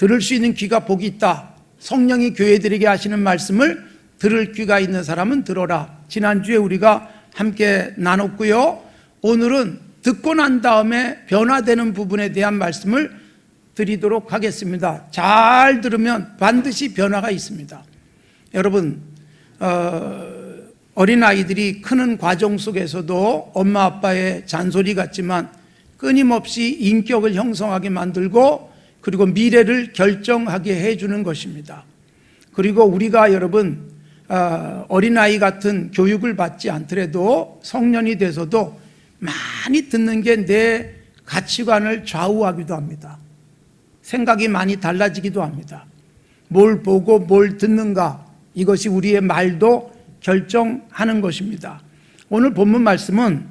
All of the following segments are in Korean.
들을 수 있는 귀가 복이 있다. 성령이 교회들에게 하시는 말씀을 들을 귀가 있는 사람은 들어라. 지난주에 우리가 함께 나눴고요. 오늘은 듣고 난 다음에 변화되는 부분에 대한 말씀을 드리도록 하겠습니다. 잘 들으면 반드시 변화가 있습니다. 여러분, 어린아이들이 크는 과정 속에서도 엄마 아빠의 잔소리 같지만 끊임없이 인격을 형성하게 만들고 그리고 미래를 결정하게 해주는 것입니다. 그리고 우리가 여러분 어린아이 같은 교육을 받지 않더라도 성년이 돼서도 많이 듣는 게 내 가치관을 좌우하기도 합니다. 생각이 많이 달라지기도 합니다. 뭘 보고 뭘 듣는가, 이것이 우리의 말도 결정하는 것입니다. 오늘 본문 말씀은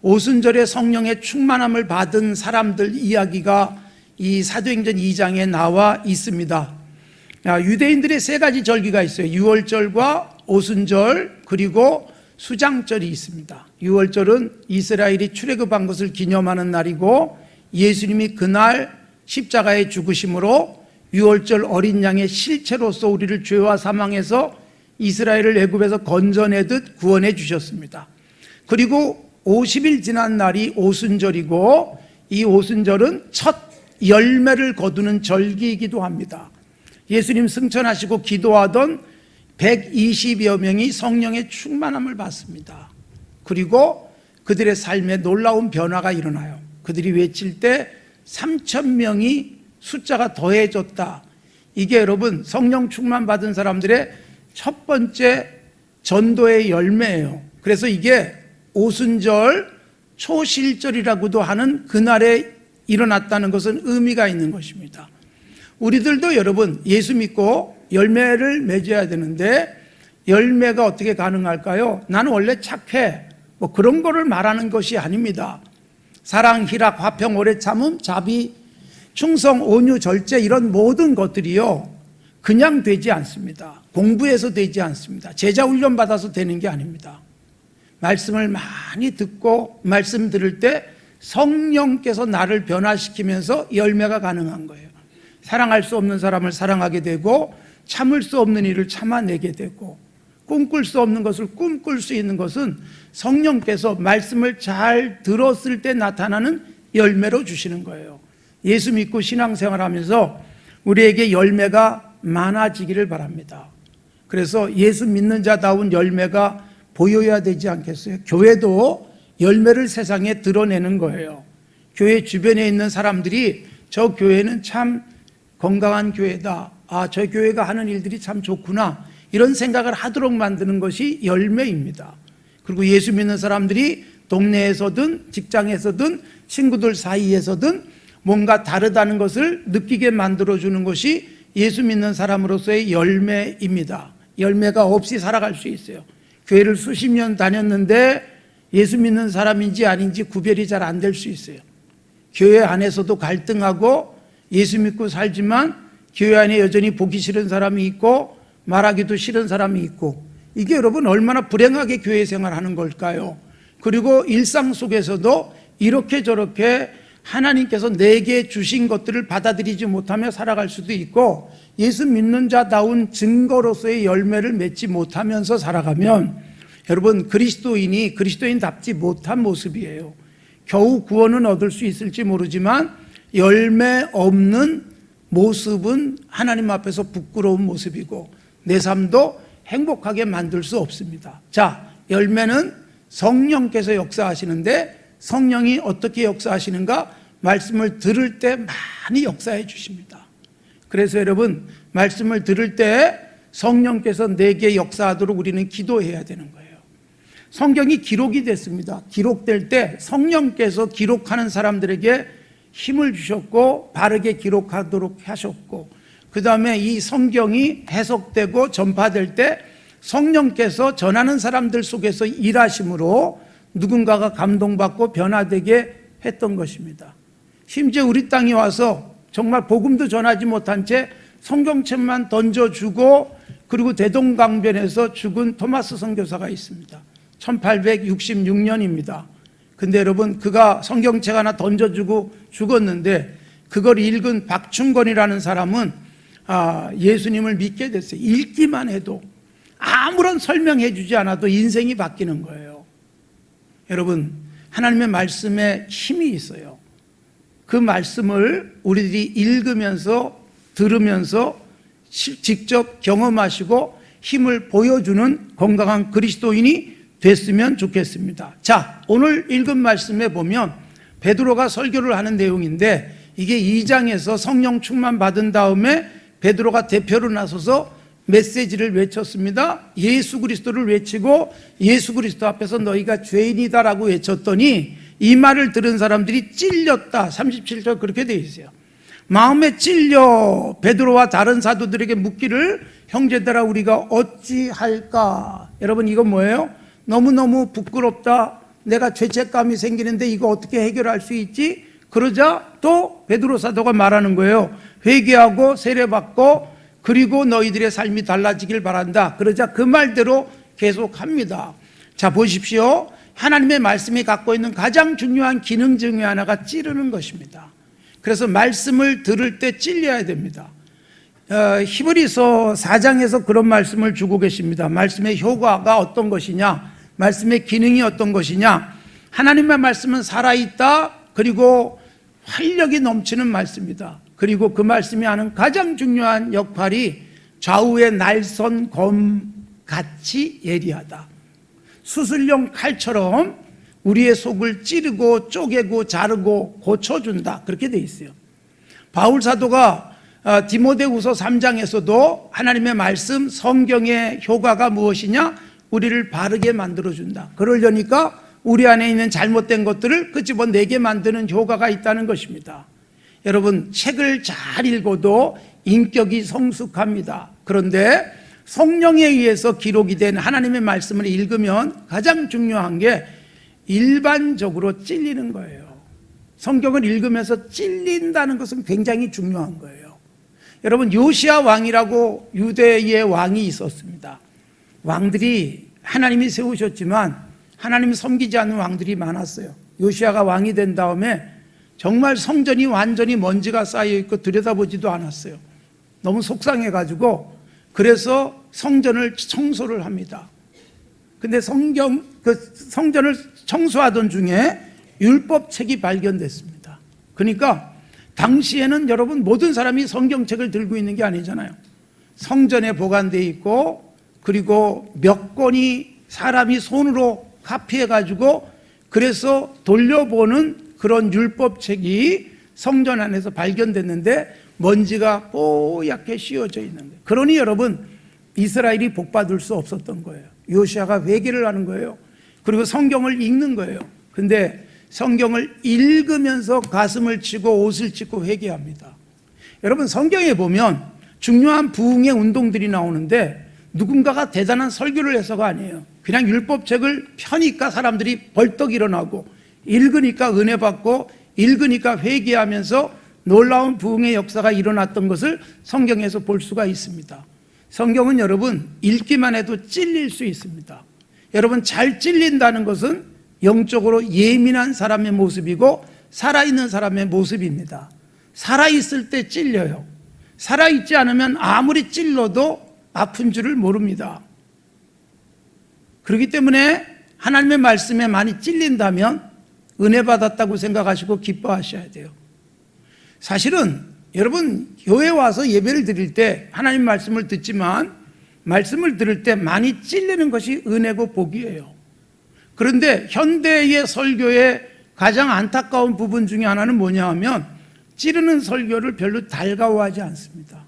오순절에 성령의 충만함을 받은 사람들 이야기가 이 사도행전 2장에 나와 있습니다. 유대인들의 세 가지 절기가 있어요. 유월절과 오순절 그리고 수장절이 있습니다. 유월절은 이스라엘이 출애굽한 것을 기념하는 날이고 예수님이 그날 십자가에 죽으심으로 유월절 어린 양의 실체로서 우리를 죄와 사망에서 이스라엘을 애굽에서 건져내듯 구원해 주셨습니다. 그리고 50일 지난 날이 오순절이고 이 오순절은 첫 열매를 거두는 절기이기도 합니다. 예수님 승천하시고 기도하던 120여 명이 성령의 충만함을 받습니다. 그리고 그들의 삶에 놀라운 변화가 일어나요. 그들이 외칠 때 3,000명이 숫자가 더해졌다. 이게 여러분 성령 충만 받은 사람들의 첫 번째 전도의 열매예요. 그래서 이게 오순절 초실절이라고도 하는 그날에 일어났다는 것은 의미가 있는 것입니다. 우리들도 여러분 예수 믿고 열매를 맺어야 되는데 열매가 어떻게 가능할까요? 나는 원래 착해, 뭐 그런 거를 말하는 것이 아닙니다. 사랑, 희락, 화평, 오래 참음, 자비, 충성, 온유, 절제, 이런 모든 것들이요 그냥 되지 않습니다. 공부해서 되지 않습니다. 제자 훈련 받아서 되는 게 아닙니다. 말씀을 많이 듣고 말씀 들을 때 성령께서 나를 변화시키면서 열매가 가능한 거예요. 사랑할 수 없는 사람을 사랑하게 되고 참을 수 없는 일을 참아내게 되고 꿈꿀 수 없는 것을 꿈꿀 수 있는 것은 성령께서 말씀을 잘 들었을 때 나타나는 열매로 주시는 거예요. 예수 믿고 신앙생활하면서 우리에게 열매가 많아지기를 바랍니다. 그래서 예수 믿는 자다운 열매가 보여야 되지 않겠어요? 교회도 열매를 세상에 드러내는 거예요. 교회 주변에 있는 사람들이 저 교회는 참 건강한 교회다. 저 교회가 하는 일들이 참 좋구나. 이런 생각을 하도록 만드는 것이 열매입니다. 그리고 예수 믿는 사람들이 동네에서든 직장에서든 친구들 사이에서든 뭔가 다르다는 것을 느끼게 만들어주는 것이 예수 믿는 사람으로서의 열매입니다. 열매가 없이 살아갈 수 있어요. 교회를 수십 년 다녔는데 예수 믿는 사람인지 아닌지 구별이 잘 안 될 수 있어요. 교회 안에서도 갈등하고 예수 믿고 살지만 교회 안에 여전히 보기 싫은 사람이 있고 말하기도 싫은 사람이 있고, 이게 여러분 얼마나 불행하게 교회 생활하는 걸까요? 그리고 일상 속에서도 이렇게 저렇게 하나님께서 내게 주신 것들을 받아들이지 못하며 살아갈 수도 있고, 예수 믿는 자다운 증거로서의 열매를 맺지 못하면서 살아가면 여러분 그리스도인이 그리스도인답지 못한 모습이에요. 겨우 구원은 얻을 수 있을지 모르지만 열매 없는 모습은 하나님 앞에서 부끄러운 모습이고 내 삶도 행복하게 만들 수 없습니다. 자, 열매는 성령께서 역사하시는데 성령이 어떻게 역사하시는가? 말씀을 들을 때 많이 역사해 주십니다. 그래서 여러분 말씀을 들을 때 성령께서 내게 역사하도록 우리는 기도해야 되는 거예요. 성경이 기록이 됐습니다. 기록될 때 성령께서 기록하는 사람들에게 힘을 주셨고 바르게 기록하도록 하셨고, 그 다음에 이 성경이 해석되고 전파될 때 성령께서 전하는 사람들 속에서 일하심으로 누군가가 감동받고 변화되게 했던 것입니다. 심지어 우리 땅에 와서 정말 복음도 전하지 못한 채 성경책만 던져주고 그리고 대동강변에서 죽은 토마스 선교사가 있습니다. 1866년입니다. 근데 여러분 그가 성경책 하나 던져주고 죽었는데 그걸 읽은 박충건이라는 사람은 예수님을 믿게 됐어요. 읽기만 해도 아무런 설명해 주지 않아도 인생이 바뀌는 거예요. 여러분, 하나님의 말씀에 힘이 있어요. 그 말씀을 우리들이 읽으면서 들으면서 직접 경험하시고 힘을 보여주는 건강한 그리스도인이 됐으면 좋겠습니다. 자, 오늘 읽은 말씀에 보면 베드로가 설교를 하는 내용인데, 이게 2장에서 성령 충만 받은 다음에 베드로가 대표로 나서서 메시지를 외쳤습니다. 예수 그리스도를 외치고 예수 그리스도 앞에서 너희가 죄인이다라고 외쳤더니 이 말을 들은 사람들이 찔렸다. 37절 그렇게 되어 있어요. 마음에 찔려 베드로와 다른 사도들에게 묻기를, 형제들아 우리가 어찌할까? 여러분, 이건 뭐예요? 너무너무 부끄럽다. 내가 죄책감이 생기는데 이거 어떻게 해결할 수 있지? 그러자 또 베드로 사도가 말하는 거예요. 회개하고 세례받고 그리고 너희들의 삶이 달라지길 바란다. 그러자 그 말대로 계속합니다. 자, 보십시오. 하나님의 말씀이 갖고 있는 가장 중요한 기능 중에 하나가 찌르는 것입니다. 그래서 말씀을 들을 때 찔려야 됩니다. 히브리서 4장에서 그런 말씀을 주고 계십니다. 말씀의 효과가 어떤 것이냐, 말씀의 기능이 어떤 것이냐. 하나님의 말씀은 살아있다. 그리고 활력이 넘치는 말씀이다. 그리고 그 말씀이 하는 가장 중요한 역할이 좌우의 날선 검같이 예리하다. 수술용 칼처럼 우리의 속을 찌르고 쪼개고 자르고 고쳐준다. 그렇게 돼 있어요. 바울 사도가 디모데후서 3장에서도 하나님의 말씀, 성경의 효과가 무엇이냐? 우리를 바르게 만들어준다. 그러려니까 우리 안에 있는 잘못된 것들을 끄집어내게 만드는 효과가 있다는 것입니다. 여러분, 책을 잘 읽어도 인격이 성숙합니다. 그런데 성령에 의해서 기록이 된 하나님의 말씀을 읽으면 가장 중요한 게 일반적으로 찔리는 거예요. 성경을 읽으면서 찔린다는 것은 굉장히 중요한 거예요. 여러분, 요시야 왕이라고 유대의 왕이 있었습니다. 왕들이 하나님이 세우셨지만 하나님이 섬기지 않는 왕들이 많았어요. 요시야가 왕이 된 다음에 정말 성전이 완전히 먼지가 쌓여있고 들여다보지도 않았어요. 너무 속상해가지고 그래서 성전을 청소를 합니다. 근데 성전을 청소하던 중에 율법책이 발견됐습니다. 그러니까 당시에는 여러분 모든 사람이 성경책을 들고 있는 게 아니잖아요. 성전에 보관되어 있고 그리고 몇 권이 사람이 손으로 카피해가지고 그래서 돌려보는 그런 율법책이 성전 안에서 발견됐는데 먼지가 뽀얗게 씌워져 있는 거예요. 그러니 여러분, 이스라엘이 복받을 수 없었던 거예요. 요시야가 회개를 하는 거예요. 그리고 성경을 읽는 거예요. 근데 성경을 읽으면서 가슴을 치고 옷을 찢고 회개합니다. 여러분, 성경에 보면 중요한 부흥의 운동들이 나오는데 누군가가 대단한 설교를 해서가 아니에요. 그냥 율법책을 펴니까 사람들이 벌떡 일어나고 읽으니까 은혜 받고 읽으니까 회개하면서 놀라운 부흥의 역사가 일어났던 것을 성경에서 볼 수가 있습니다. 성경은 여러분 읽기만 해도 찔릴 수 있습니다. 여러분, 잘 찔린다는 것은 영적으로 예민한 사람의 모습이고 살아있는 사람의 모습입니다. 살아있을 때 찔려요. 살아있지 않으면 아무리 찔러도 아픈 줄을 모릅니다. 그렇기 때문에 하나님의 말씀에 많이 찔린다면 은혜 받았다고 생각하시고 기뻐하셔야 돼요. 사실은 여러분, 교회 와서 예배를 드릴 때 하나님 말씀을 듣지만 말씀을 들을 때 많이 찔리는 것이 은혜고 복이에요. 그런데 현대의 설교의 가장 안타까운 부분 중에 하나는 뭐냐 하면 찌르는 설교를 별로 달가워하지 않습니다.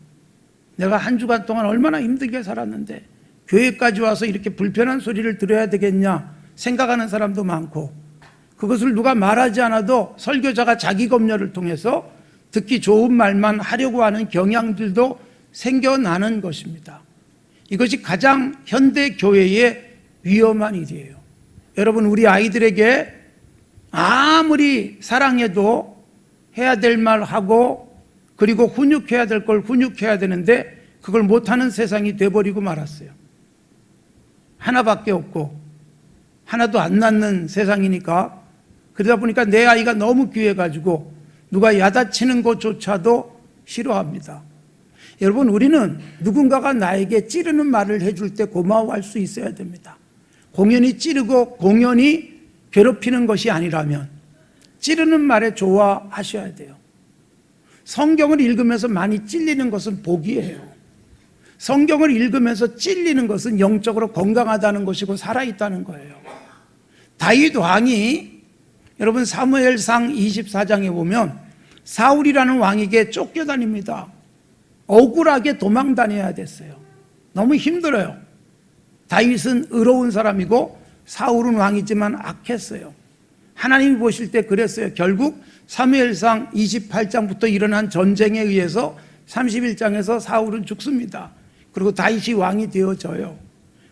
내가 한 주간 동안 얼마나 힘들게 살았는데 교회까지 와서 이렇게 불편한 소리를 들어야 되겠냐 생각하는 사람도 많고, 그것을 누가 말하지 않아도 설교자가 자기 검열을 통해서 듣기 좋은 말만 하려고 하는 경향들도 생겨나는 것입니다. 이것이 가장 현대 교회의 위험한 일이에요. 여러분, 우리 아이들에게 아무리 사랑해도 해야 될 말 하고 그리고 훈육해야 될 걸 훈육해야 되는데 그걸 못하는 세상이 돼버리고 말았어요. 하나밖에 없고 하나도 안 낳는 세상이니까, 그러다 보니까 내 아이가 너무 귀해가지고 누가 야단치는 것조차도 싫어합니다. 여러분, 우리는 누군가가 나에게 찌르는 말을 해줄 때 고마워할 수 있어야 됩니다. 공연히 찌르고 공연히 괴롭히는 것이 아니라면 찌르는 말에 좋아하셔야 돼요. 성경을 읽으면서 많이 찔리는 것은 복이에요. 성경을 읽으면서 찔리는 것은 영적으로 건강하다는 것이고 살아있다는 거예요. 다윗 왕이 여러분 사무엘상 24장에 보면 사울이라는 왕에게 쫓겨다닙니다. 억울하게 도망 다녀야 됐어요. 너무 힘들어요. 다윗은 의로운 사람이고 사울은 왕이지만 악했어요. 하나님이 보실 때 그랬어요. 결국 사무엘상 28장부터 일어난 전쟁에 의해서 31장에서 사울은 죽습니다. 그리고 다윗이 왕이 되어져요.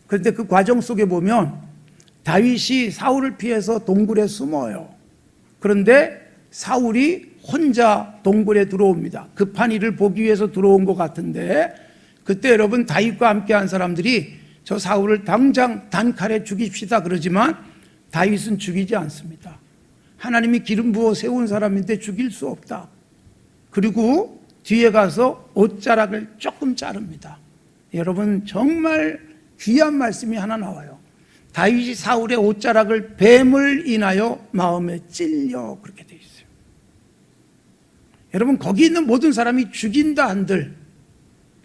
그런데 그 과정 속에 보면 다윗이 사울을 피해서 동굴에 숨어요. 그런데 사울이 혼자 동굴에 들어옵니다. 급한 일을 보기 위해서 들어온 것 같은데 그때 여러분 다윗과 함께한 사람들이 저 사울을 당장 단칼에 죽입시다 그러지만 다윗은 죽이지 않습니다. 하나님이 기름 부어 세운 사람인데 죽일 수 없다. 그리고 뒤에 가서 옷자락을 조금 자릅니다. 여러분 정말 귀한 말씀이 하나 나와요. 다윗이 사울의 옷자락을 뱀을 인하여 마음에 찔려 그렇게 돼 있어요. 여러분 거기 있는 모든 사람이 죽인다 한들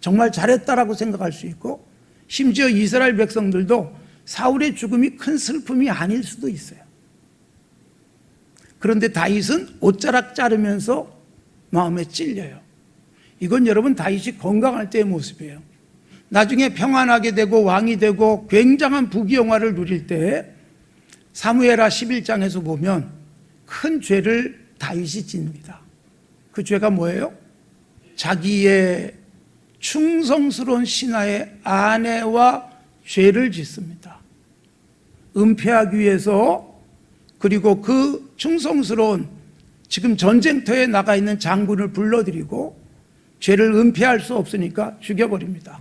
정말 잘했다라고 생각할 수 있고 심지어 이스라엘 백성들도 사울의 죽음이 큰 슬픔이 아닐 수도 있어요. 그런데 다윗은 옷자락 자르면서 마음에 찔려요. 이건 여러분 다윗이 건강할 때의 모습이에요. 나중에 평안하게 되고 왕이 되고 굉장한 부귀영화를 누릴 때 사무엘하 11장에서 보면 큰 죄를 다윗이 짓습니다. 그 죄가 뭐예요? 자기의 충성스러운 신하의 아내와 죄를 짓습니다. 은폐하기 위해서 그리고 그 충성스러운 지금 전쟁터에 나가 있는 장군을 불러들이고 죄를 은폐할 수 없으니까 죽여버립니다.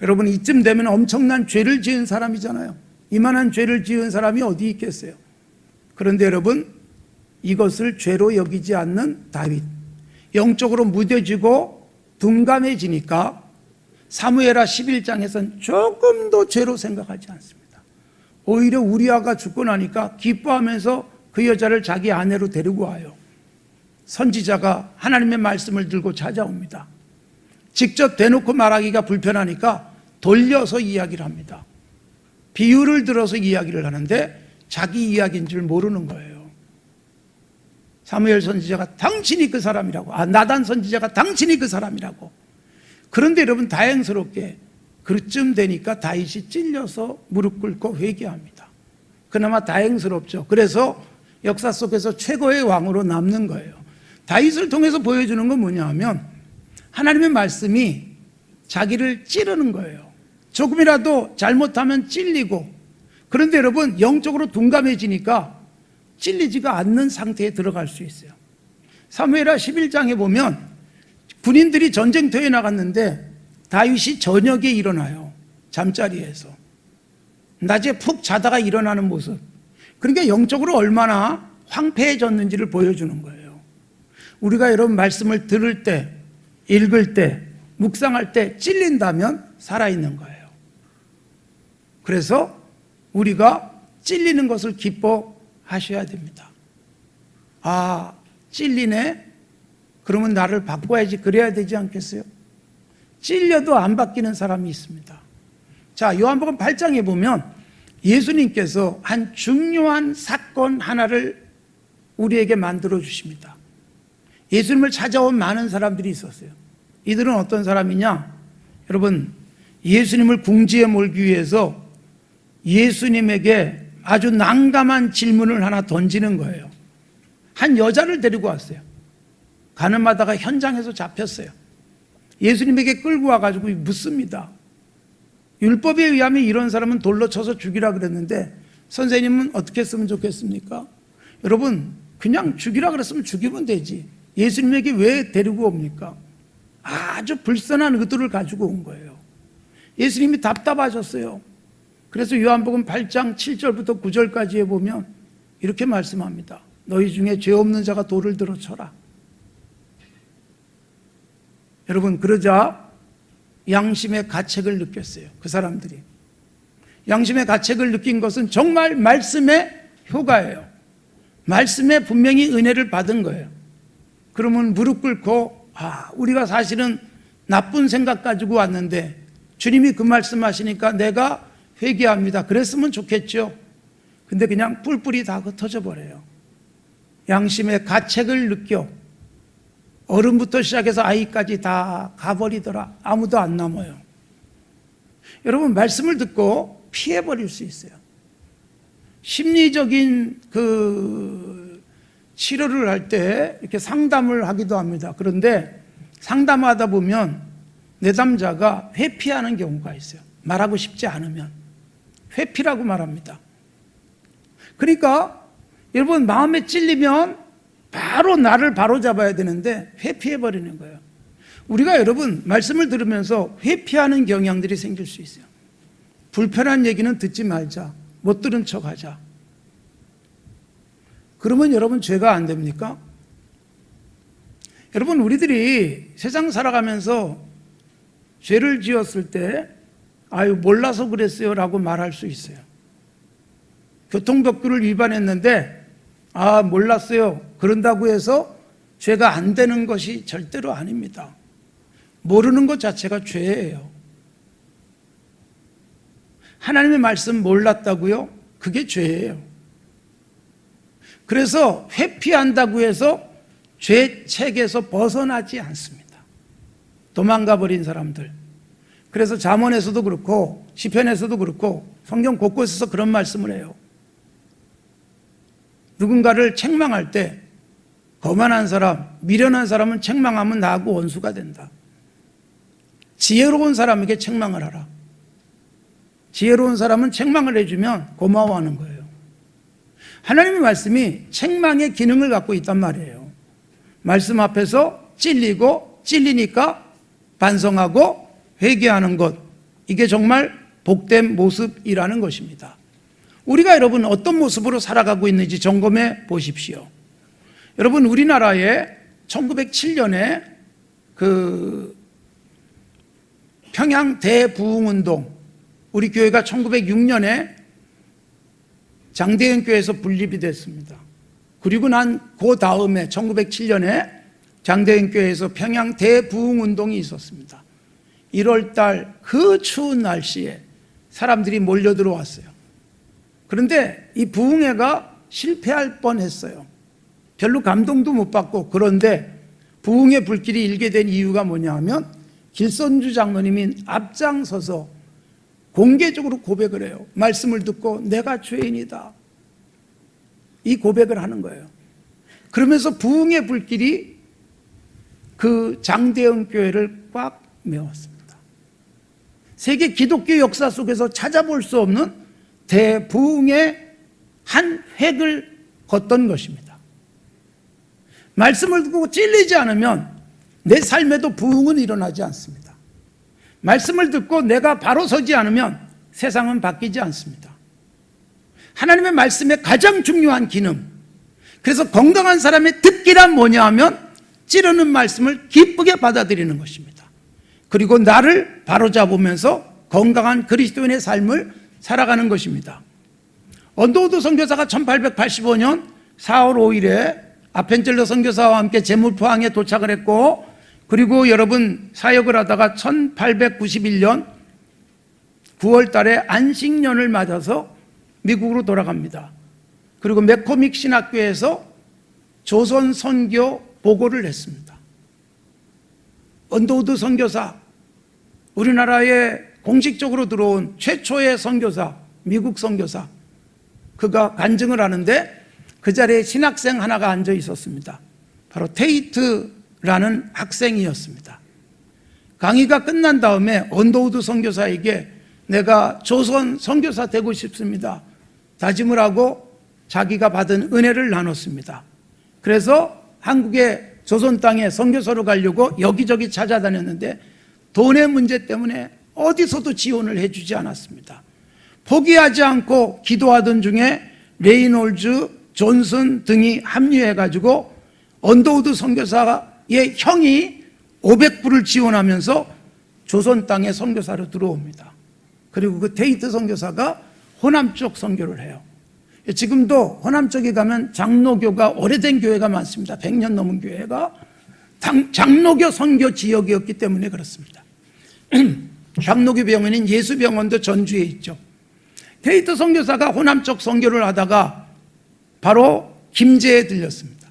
여러분 이쯤 되면 엄청난 죄를 지은 사람이잖아요. 이만한 죄를 지은 사람이 어디 있겠어요? 그런데 여러분 이것을 죄로 여기지 않는 다윗, 영적으로 무뎌지고 둔감해지니까 사무엘하 11장에서는 조금도 죄로 생각하지 않습니다. 오히려 우리아가 죽고 나니까 기뻐하면서 그 여자를 자기 아내로 데리고 와요. 선지자가 하나님의 말씀을 들고 찾아옵니다. 직접 대놓고 말하기가 불편하니까 돌려서 이야기를 합니다. 비유를 들어서 이야기를 하는데 자기 이야기인 줄 모르는 거예요. 사무엘 선지자가 당신이 그 사람이라고, 나단 선지자가 당신이 그 사람이라고. 그런데 여러분 다행스럽게 그쯤 되니까 다윗이 찔려서 무릎 꿇고 회개합니다. 그나마 다행스럽죠. 그래서 역사 속에서 최고의 왕으로 남는 거예요. 다윗을 통해서 보여주는 건 뭐냐 하면 하나님의 말씀이 자기를 찌르는 거예요. 조금이라도 잘못하면 찔리고, 그런데 여러분 영적으로 둔감해지니까 찔리지가 않는 상태에 들어갈 수 있어요. 사무엘하 11장에 보면 군인들이 전쟁터에 나갔는데 다윗이 저녁에 일어나요. 잠자리에서 낮에 푹 자다가 일어나는 모습. 그러니까 영적으로 얼마나 황폐해졌는지를 보여주는 거예요. 우리가 여러분 말씀을 들을 때, 읽을 때, 묵상할 때 찔린다면 살아있는 거예요. 그래서 우리가 찔리는 것을 기뻐하셔야 됩니다. 찔리네? 그러면 나를 바꿔야지, 그래야 되지 않겠어요? 찔려도 안 바뀌는 사람이 있습니다. 자, 요한복음 8장에 보면 예수님께서 한 중요한 사건 하나를 우리에게 만들어 주십니다. 예수님을 찾아온 많은 사람들이 있었어요. 이들은 어떤 사람이냐? 여러분, 예수님을 궁지에 몰기 위해서 예수님에게 아주 난감한 질문을 하나 던지는 거예요. 한 여자를 데리고 왔어요. 가늠하다가 현장에서 잡혔어요. 예수님에게 끌고 와가지고 묻습니다. 율법에 의하면 이런 사람은 돌로 쳐서 죽이라 그랬는데 선생님은 어떻게 했으면 좋겠습니까? 여러분, 그냥 죽이라 그랬으면 죽이면 되지. 예수님에게 왜 데리고 옵니까? 아주 불쌍한 의도를 가지고 온 거예요. 예수님이 답답하셨어요. 그래서 요한복음 8장 7절부터 9절까지에 보면 이렇게 말씀합니다. 너희 중에 죄 없는 자가 돌을 들어 쳐라. 여러분, 그러자 양심의 가책을 느꼈어요. 그 사람들이. 양심의 가책을 느낀 것은 정말 말씀의 효과예요. 말씀에 분명히 은혜를 받은 거예요. 그러면 무릎 꿇고 우리가 사실은 나쁜 생각 가지고 왔는데 주님이 그 말씀하시니까 내가 회개합니다. 그랬으면 좋겠죠. 근데 그냥 뿔뿔이 다 흩어져 버려요. 양심의 가책을 느껴 어른부터 시작해서 아이까지 다 가버리더라. 아무도 안 남아요. 여러분, 말씀을 듣고 피해버릴 수 있어요. 심리적인 치료를 할 때 이렇게 상담을 하기도 합니다. 그런데 상담하다 보면 내담자가 회피하는 경우가 있어요. 말하고 싶지 않으면 회피라고 말합니다. 그러니까 여러분, 마음에 찔리면 바로 나를 바로잡아야 되는데 회피해버리는 거예요. 우리가 여러분 말씀을 들으면서 회피하는 경향들이 생길 수 있어요. 불편한 얘기는 듣지 말자, 못 들은 척하자. 그러면 여러분 죄가 안 됩니까? 여러분, 우리들이 세상 살아가면서 죄를 지었을 때 몰라서 그랬어요 라고 말할 수 있어요. 교통법규를 위반했는데 몰랐어요 그런다고 해서 죄가 안 되는 것이 절대로 아닙니다. 모르는 것 자체가 죄예요. 하나님의 말씀 몰랐다고요? 그게 죄예요. 그래서 회피한다고 해서 죄책에서 벗어나지 않습니다. 도망가 버린 사람들. 그래서 잠언에서도 그렇고 시편에서도 그렇고 성경 곳곳에서 그런 말씀을 해요. 누군가를 책망할 때 거만한 사람, 미련한 사람은 책망하면 나하고 원수가 된다. 지혜로운 사람에게 책망을 하라. 지혜로운 사람은 책망을 해주면 고마워하는 거예요. 하나님의 말씀이 책망의 기능을 갖고 있단 말이에요. 말씀 앞에서 찔리고 찔리니까 반성하고 회개하는 것, 이게 정말 복된 모습이라는 것입니다. 우리가 여러분 어떤 모습으로 살아가고 있는지 점검해 보십시오. 여러분, 우리나라에 1907년에 평양 대부흥운동, 우리 교회가 1906년에 장대현 교회에서 분립이 됐습니다. 그리고 그 다음에 1907년에 장대현 교회에서 평양 대부흥운동이 있었습니다. 1월달 그 추운 날씨에 사람들이 몰려 들어왔어요. 그런데 이 부흥회가 실패할 뻔했어요. 별로 감동도 못 받고. 그런데 부흥회 불길이 일게 된 이유가 뭐냐 하면 길선주 장로님이 앞장서서 공개적으로 고백을 해요. 말씀을 듣고 내가 죄인이다, 이 고백을 하는 거예요. 그러면서 부흥의 불길이 그 장대현 교회를 꽉 메웠습니다. 세계 기독교 역사 속에서 찾아볼 수 없는 대부흥의 한 획을 걷던 것입니다. 말씀을 듣고 찔리지 않으면 내 삶에도 부흥은 일어나지 않습니다. 말씀을 듣고 내가 바로 서지 않으면 세상은 바뀌지 않습니다. 하나님의 말씀의 가장 중요한 기능, 그래서 건강한 사람의 듣기란 뭐냐 하면 찌르는 말씀을 기쁘게 받아들이는 것입니다. 그리고 나를 바로잡으면서 건강한 그리스도인의 삶을 살아가는 것입니다. 언더우드 선교사가 1885년 4월 5일에 아펜젤러 선교사와 함께 제물포항에 도착을 했고, 그리고 여러분 사역을 하다가 1891년 9월 달에 안식년을 맞아서 미국으로 돌아갑니다. 그리고 맥코믹 신학교에서 조선 선교 보고를 했습니다. 언더우드 선교사, 우리나라에 공식적으로 들어온 최초의 선교사, 미국 선교사, 그가 간증을 하는데 그 자리에 신학생 하나가 앉아 있었습니다. 바로 테이트라는 학생이었습니다. 강의가 끝난 다음에 언더우드 선교사에게 내가 조선 선교사 되고 싶습니다 다짐을 하고 자기가 받은 은혜를 나눴습니다. 그래서 한국의 조선 땅에 선교사로 가려고 여기저기 찾아다녔는데 돈의 문제 때문에 어디서도 지원을 해주지 않았습니다. 포기하지 않고 기도하던 중에 레이놀즈 존슨 등이 합류해가지고 언더우드 선교사의 형이 500불을 지원하면서 조선 땅에 선교사로 들어옵니다. 그리고 그 테이트 선교사가 호남 쪽 선교를 해요. 지금도 호남 쪽에 가면 장로교가 오래된 교회가 많습니다. 100년 넘은 교회가 장로교 선교 지역이었기 때문에 그렇습니다. 장로교 병원인 예수병원도 전주에 있죠. 테이트 선교사가 호남 쪽 선교를 하다가 바로 김제에 들렸습니다.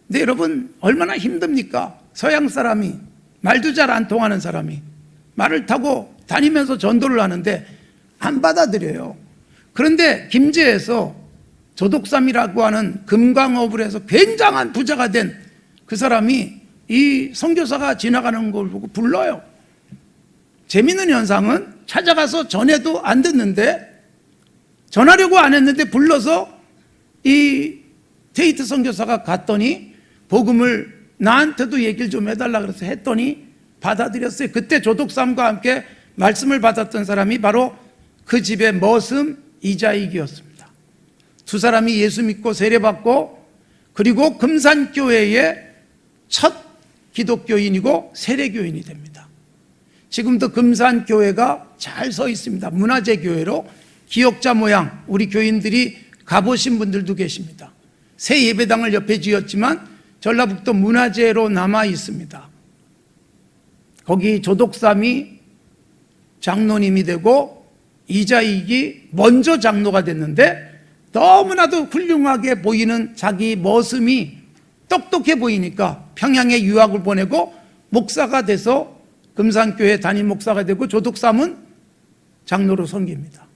근데 여러분 얼마나 힘듭니까? 서양 사람이, 말도 잘 안 통하는 사람이 말을 타고 다니면서 전도를 하는데 안 받아들여요. 그런데 김제에서 조독삼이라고 하는 금광업을 해서 굉장한 부자가 된 그 사람이 이 선교사가 지나가는 걸 보고 불러요. 재밌는 현상은 찾아가서 전해도 안 듣는데, 전하려고 안 했는데 불러서 이 테이트 선교사가 갔더니 복음을 나한테도 얘기를 좀 해달라 그래서 했더니 받아들였어요. 그때 조독삼과 함께 말씀을 받았던 사람이 바로 그 집의 머슴 이자익이었습니다. 두 사람이 예수 믿고 세례받고, 그리고 금산교회의 첫 기독교인이고 세례교인이 됩니다. 지금도 금산교회가 잘 서 있습니다. 문화재 교회로 기역자 모양, 우리 교인들이 가보신 분들도 계십니다. 새 예배당을 옆에 지었지만 전라북도 문화재로 남아 있습니다. 거기 조독삼이 장로님이 되고 이자익이 먼저 장로가 됐는데, 너무나도 훌륭하게 보이는 자기 머슴이 똑똑해 보이니까 평양에 유학을 보내고 목사가 돼서 금산교회 담임 목사가 되고 조독삼은 장로로 섬깁니다.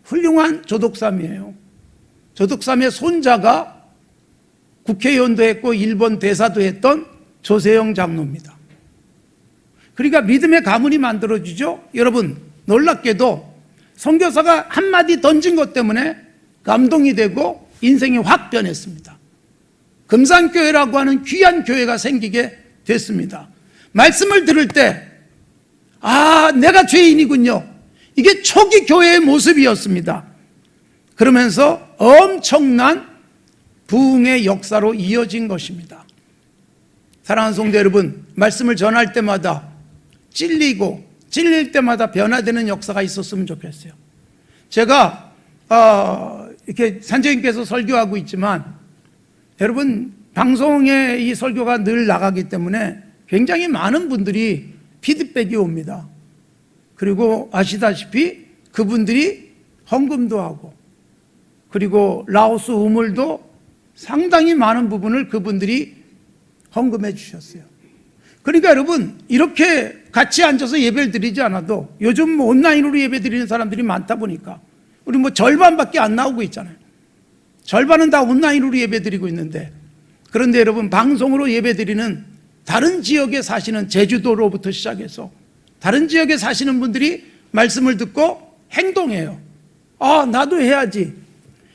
훌륭한 조독삼이에요. 조독삼의 손자가 국회의원도 했고 일본 대사도 했던 조세영 장로입니다. 그러니까 믿음의 가문이 만들어지죠. 여러분 놀랍게도 선교사가 한마디 던진 것 때문에 감동이 되고 인생이 확 변했습니다. 금산교회라고 하는 귀한 교회가 생기게 됐습니다. 말씀을 들을 때 내가 죄인이군요. 이게 초기 교회의 모습이었습니다. 그러면서 엄청난 부흥의 역사로 이어진 것입니다. 사랑하는 성도 여러분, 말씀을 전할 때마다 찔릴 때마다 변화되는 역사가 있었으면 좋겠어요. 제가 이렇게 산재님께서 설교하고 있지만, 여러분 방송에 이 설교가 늘 나가기 때문에 굉장히 많은 분들이 피드백이 옵니다. 그리고 아시다시피 그분들이 헌금도 하고, 그리고 라오스 우물도 상당히 많은 부분을 그분들이 헌금해 주셨어요. 그러니까 여러분 이렇게 같이 앉아서 예배를 드리지 않아도 요즘 온라인으로 예배 드리는 사람들이 많다 보니까 우리 절반밖에 안 나오고 있잖아요. 절반은 다 온라인으로 예배 드리고 있는데, 그런데 여러분 방송으로 예배 드리는 다른 지역에 사시는, 제주도로부터 시작해서 다른 지역에 사시는 분들이 말씀을 듣고 행동해요. 나도 해야지.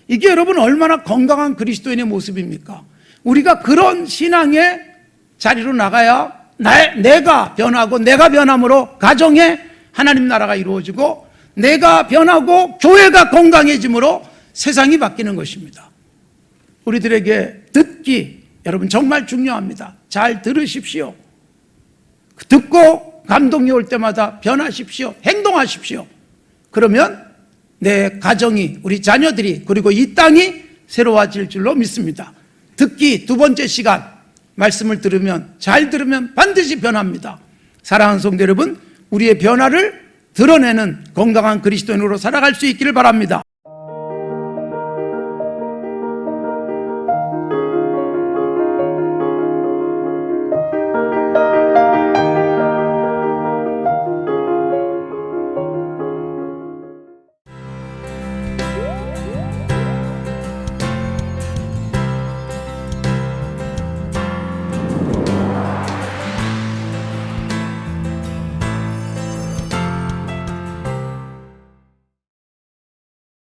이게 여러분 얼마나 건강한 그리스도인의 모습입니까? 우리가 그런 신앙의 자리로 나가야 내가 변하고, 내가 변함으로 가정에 하나님 나라가 이루어지고, 내가 변하고 교회가 건강해짐으로 세상이 바뀌는 것입니다. 우리들에게 듣기, 여러분 정말 중요합니다. 잘 들으십시오. 듣고 감동이 올 때마다 변하십시오. 행동하십시오. 그러면 내 가정이, 우리 자녀들이, 그리고 이 땅이 새로워질 줄로 믿습니다. 듣기 두 번째 시간, 말씀을 잘 들으면 반드시 변합니다. 사랑하는 성도 여러분, 우리의 변화를 드러내는 건강한 그리스도인으로 살아갈 수 있기를 바랍니다.